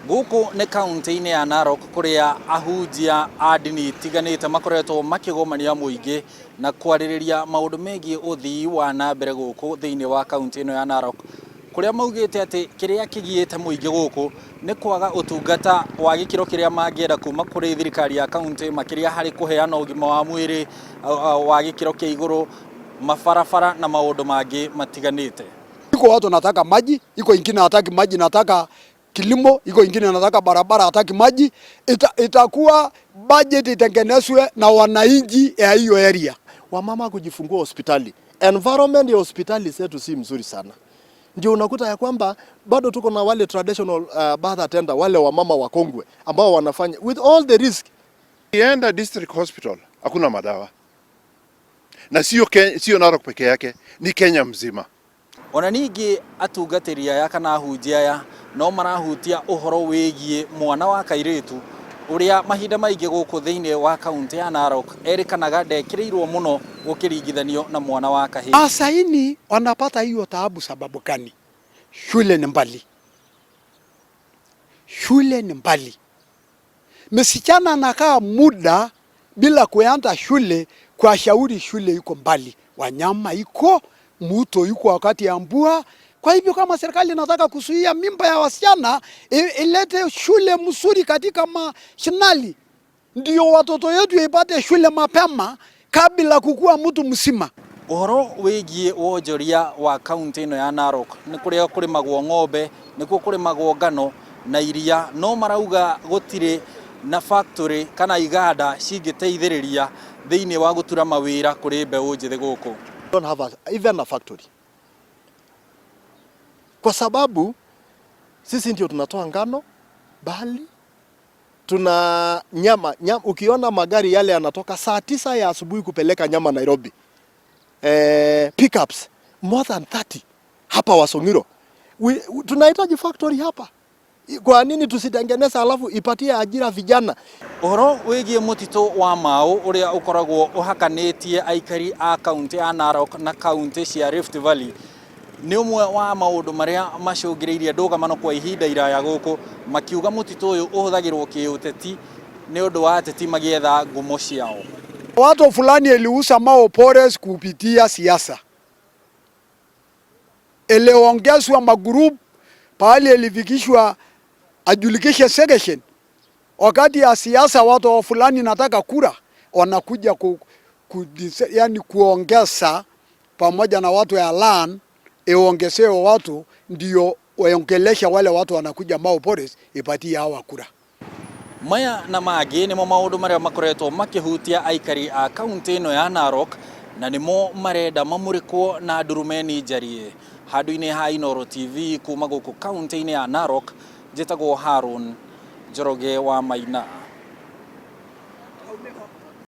Guku nĩ kaunti-inĩ ya Narok kuria ahunjia a ndini tiganĩte makoretwo makĩgomania mũingĩ na kwarĩrĩria maũndũ megiĩ ũthii wa na mbere gũkũ thĩinĩ wa kaunti ĩno ya Narok, kuria maugĩte atĩ kĩrĩa kĩgiĩte mũingĩ gũkũ nĩ kwaga ũtungata wa gĩkĩro kĩrĩa mangĩenda kuma kũrĩ thirikari ya kaunti makĩria harĩ kũheana ũgima wa mwĩrĩ wa gĩkĩro kĩa igũrũ, mabarabara na maũndũ mangĩ matiganĩte. Iko watu nataka maji, iko ingine hataki maji, nataka kilimo, iko ingine nataka barabara, hataki maji. Itakuwa budget itengenezwe na wananchi ya hiyo area. Wamama kujifungua hospitali, environment ya hospitali zetu si mzuri sana. Ndio unakuta ya kwamba bado tuko na wale traditional birth attendant, wale wamama wakongwe ambao wanafanya with all the risk. Kienda district hospital hakuna madawa, na sio Narok peke yake, ni Kenya mzima. Ona ningĩ atungatĩri aya kana ahunjia aya no marahutia ũhoro wĩgiĩ mwana wa kairĩtu ũrĩa mahinda maingĩ gũkũ thĩinĩ wa kaunti ya Narok erĩkanaga ndekĩrĩirwo mũno gũkĩringithanio na mwana wa kahĩĩ. Asaini wanapata hiyo taabu sababu gani? Shule ni mbali. Shule ni mbali. Msichana anakaa muda bila kuanza shule kwa shauri shule yuko mbali. Wanyama iko, mto yuko wakati ya mvua. Kwa hivyo kama serikali inataka kuzuia mimba ya wasichana, ilete shule mzuri katika mashinani. Ndio watoto wetu ipate shule mapema kabla kukua mtu mzima. Ũhoro wĩgiĩ wonjoria wa kaunti ĩno ya Narok nĩ kũrĩa kũrĩmagwo ng'ombe, nĩkuo kũrĩmagwo ngano na iria, no marauga gũtirĩ na factory kana iganda cingĩteithĩrĩria thĩinĩ wa gũtura mawĩra kũrĩ mbeũ njĩthĩ gũkũ. Don't have even a factory. Kwa sababu sisi ndio tunatoa ngano, bali tuna nyama. Ukiona magari yale yanatoka saa 9 ya asubuhi kupeleka nyama Nairobi, pickups more than 30 hapa Wasongiro. Tunahitaji factory hapa. Kwa nini tusitengeneza alafu ipatie ajira vijana? Ũhoro wĩgiĩ mũtitũ wa Mau ũrĩa ũkoragwo ũhakanĩtie aikari a kaunti ya Narok na kaunti cia Rift Valley nĩ ũmwe wa maũndũ marĩa macũngĩrĩirie ndũgamano kwa ihinda iraya gũkũ, makiuga mũtitũ ũyũ ũhũthagĩrwo kĩũteti nĩ ũndũ wa ateti magĩetha ngumo ciao. Watu fulani iliuza Mau Forest kupitia siasa. Iliongezwa magroup pale ilifikishwa ajulikishe segregation. Wakati ya siasa watu fulani nataka kura, wanakuja yani kuongeza pamoja na watu ya land, iongezeo watu ndio waongelesha wale watu wanakuja Mau Forest ipatie hawa kura. Maya na mangĩ nĩmo maũndũ marĩa makoretwo makĩhutia aikari a kaunti ĩno ya Narok na nĩmo marenda mamũrĩkwo na Ndurumeni Njarie. Handũ-inĩ ha Inooro TV kuma gũkũ kaunti-inĩ ya Narok, njĩtagwo Harun Njoroge wa Maina.